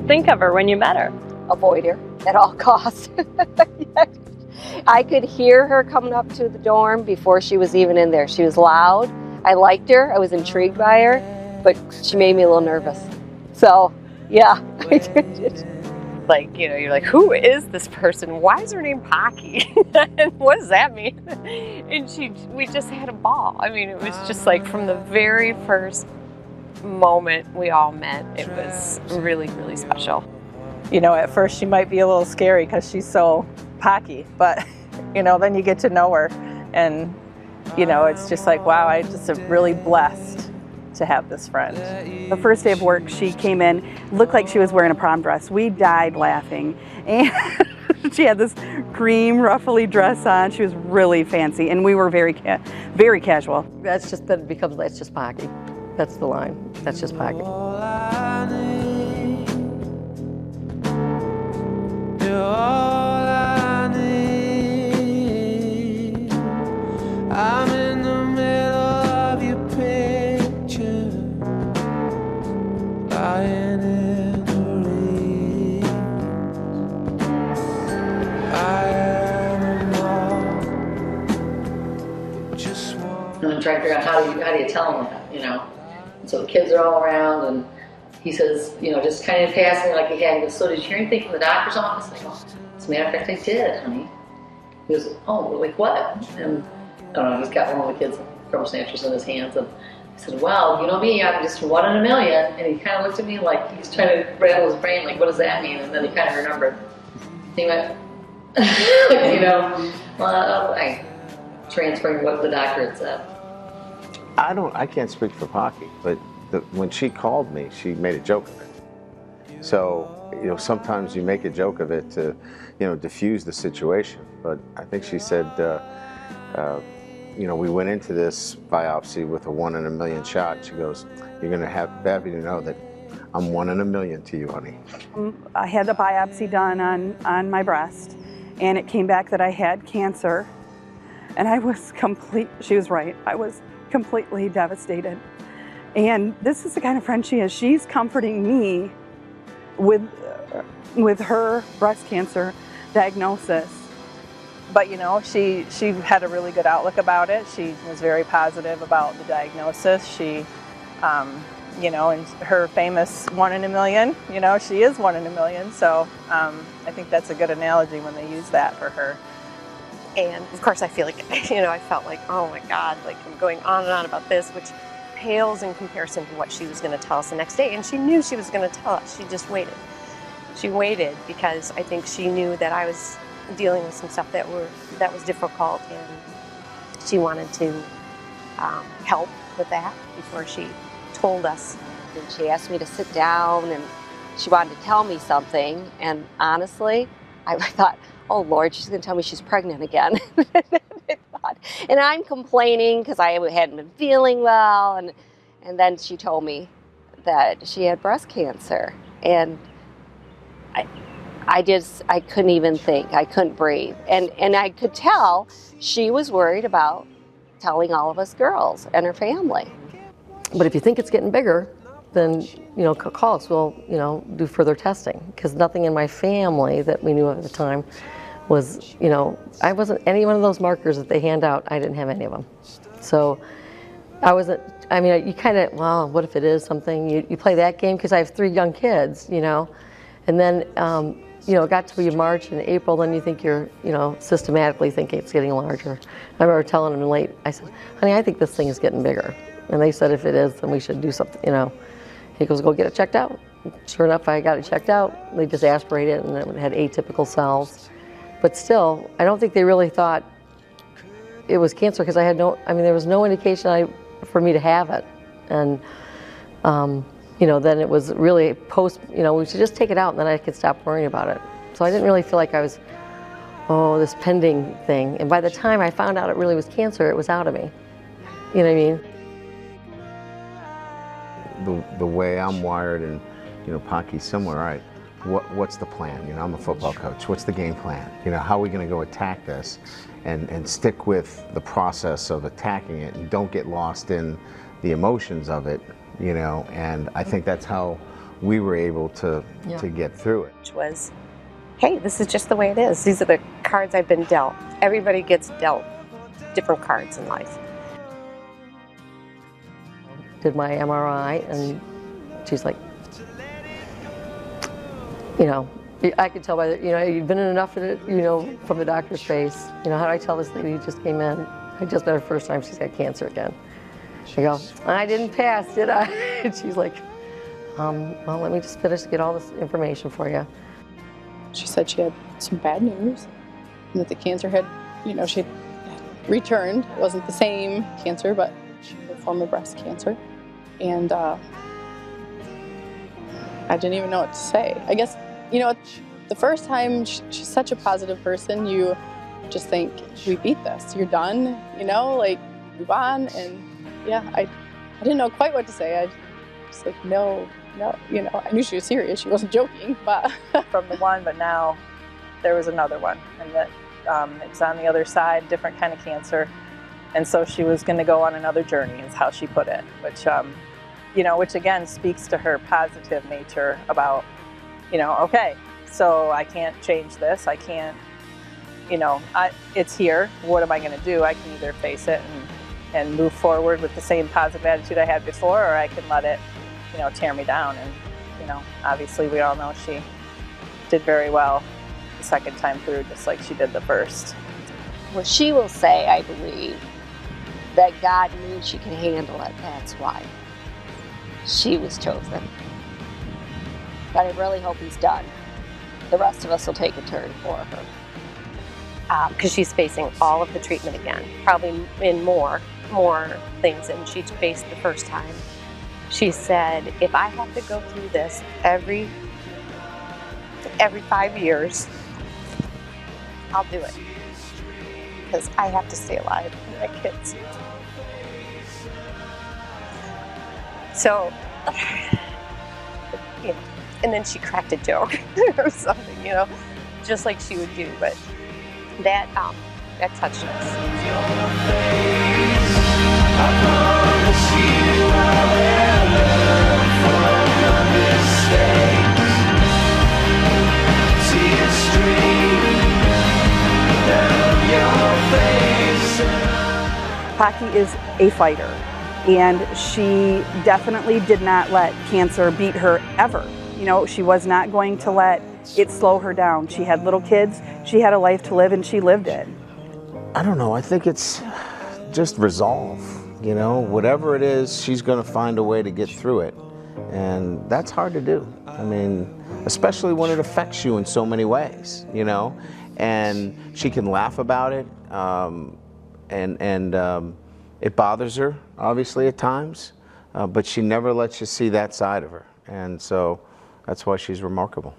think of her when you met her? Avoid her at all costs. I could hear her coming up to the dorm before she was even in there. She was loud. I liked her. I was intrigued by her, but she made me a little nervous. So, yeah, I did. Like, you know, you're like, who is this person? Why is her name Paqui? And what does that mean? And we just had a ball. I mean, it was just like from the very first moment we all met, it was really, really special. You know, at first she might be a little scary because she's so Paqui, but, you know, then you get to know her and, you know, it's just like, wow, I just am really blessed to have this friend. The first day of work, she came in, looked like she was wearing a prom dress. We died laughing. And she had this cream ruffly dress on. She was really fancy, and we were very casual. That's just Paqui. That's the line. That's just Paqui. I'm in the middle of your picture, lying in the rain. I am all just one. And I'm trying to figure out how do you tell him that, you know? And so the kids are all around, and he says, you know, just kind of passing like he had. He goes, so did you hear anything from the doctor's office? I go, as a matter of fact, I did, honey. He goes, oh, like what? And I don't know, he's got one of the kids' crumble snatchers in his hands, and I said, well, you know me, I'm just 1 in a million. And he kind of looked at me like he's trying to rattle his brain, like, what does that mean? And then he kind of remembered. He went, you know, well, I transferring what the doctor had said. I can't speak for Paqui, but when she called me, she made a joke of it. So, you know, sometimes you make a joke of it to, you know, diffuse the situation. But I think she said, you know, we went into this biopsy with a 1 in a million shot. She goes, you're going to have happy to know that I'm 1 in a million to you, honey. I had the biopsy done on my breast, and it came back that I had cancer. And I was she was right, I was completely devastated. And this is the kind of friend she is. She's comforting me with her breast cancer diagnosis. But, you know, she had a really good outlook about it. She was very positive about the diagnosis. She, you know, and her famous 1 in a million, you know, she is 1 in a million. So I think that's a good analogy when they use that for her. And of course I feel like, you know, I felt like, oh my God, like I'm going on and on about this, which pales in comparison to what she was going to tell us the next day. And she knew she was going to tell us. She just waited. She waited because I think she knew that I was dealing with some stuff that was difficult, and she wanted to help with that before she told us. And she asked me to sit down, and she wanted to tell me something. And honestly, I thought, oh Lord, she's going to tell me she's pregnant again. And I'm complaining because I hadn't been feeling well. And then she told me that she had breast cancer. And I couldn't even think. I couldn't breathe. And I could tell she was worried about telling all of us girls and her family. But if you think it's getting bigger, then, you know, call us. We'll, you know, do further testing, because nothing in my family that we knew of at the time was, you know, I wasn't any one of those markers that they hand out. I didn't have any of them. So I wasn't, I mean, you kind of, well, what if it is something? You play that game, because I have 3 young kids, you know, and then, you know, it got to be March and April, then you think you're, you know, systematically thinking it's getting larger. I remember telling them late, I said, honey, I think this thing is getting bigger. And they said, if it is, then we should do something, you know. He goes, go get it checked out. Sure enough, I got it checked out. They just aspirated it, and it had atypical cells. But still, I don't think they really thought it was cancer, because I had there was no indication for me to have it. And, you know, then it was really you know, we should just take it out and then I could stop worrying about it. So I didn't really feel like I was, oh, this pending thing. And by the time I found out it really was cancer, it was out of me. You know what I mean? The way I'm wired, and, you know, Paqui's similar, right? What's the plan? You know, I'm a football coach. What's the game plan? You know, how are we going to go attack this and stick with the process of attacking it, and don't get lost in the emotions of it, you know? And I think that's how we were able to get through it. Which was, hey, this is just the way it is. These are the cards I've been dealt. Everybody gets dealt different cards in life. Did my MRI, and she's like, you know, I could tell by the, you know, you've been in enough of it, you know, from the doctor's face. You know, how do I tell this lady who just came in? I just met her first time, she's got cancer again. I go, I didn't pass, did I? And she's like, well, let me just finish to get all this information for you. She said she had some bad news, and that the cancer had, you know, she had returned. It wasn't the same cancer, but a form of breast cancer. And I didn't even know what to say. I guess, you know, the first time, she's such a positive person, you just think, we beat this, you're done, you know, like, move on. And yeah, I didn't know quite what to say. I was like, no, you know, I knew she was serious, she wasn't joking, but. From the one, but now there was another one, and that it was on the other side, different kind of cancer. And so she was going to go on another journey, is how she put it, which, you know, which again speaks to her positive nature about, you know, okay, so I can't change this, I can't, you know, it's here, what am I going to do? I can either face it and move forward with the same positive attitude I had before, or I can let it, you know, tear me down. And, you know, obviously we all know she did very well the second time through, just like she did the first. Well, she will say, I believe, that God knew she could handle it. That's why she was chosen. But I really hope he's done. The rest of us will take a turn for her. Because she's facing all of the treatment again, probably in more things than she faced the first time. She said, if I have to go through this every 5 years, I'll do it. Because I have to stay alive for my kids. So, you know, and then she cracked a joke or something, you know, just like she would do. But that touched us. Paqui is a fighter, and she definitely did not let cancer beat her ever. You know, she was not going to let it slow her down. She had little kids, she had a life to live, and she lived it. I don't know, I think it's just resolve, you know, whatever it is, she's going to find a way to get through it. And that's hard to do. I mean, especially when it affects you in so many ways, you know, and she can laugh about it, and it bothers her, obviously, at times, but she never lets you see that side of her. And so that's why she's remarkable.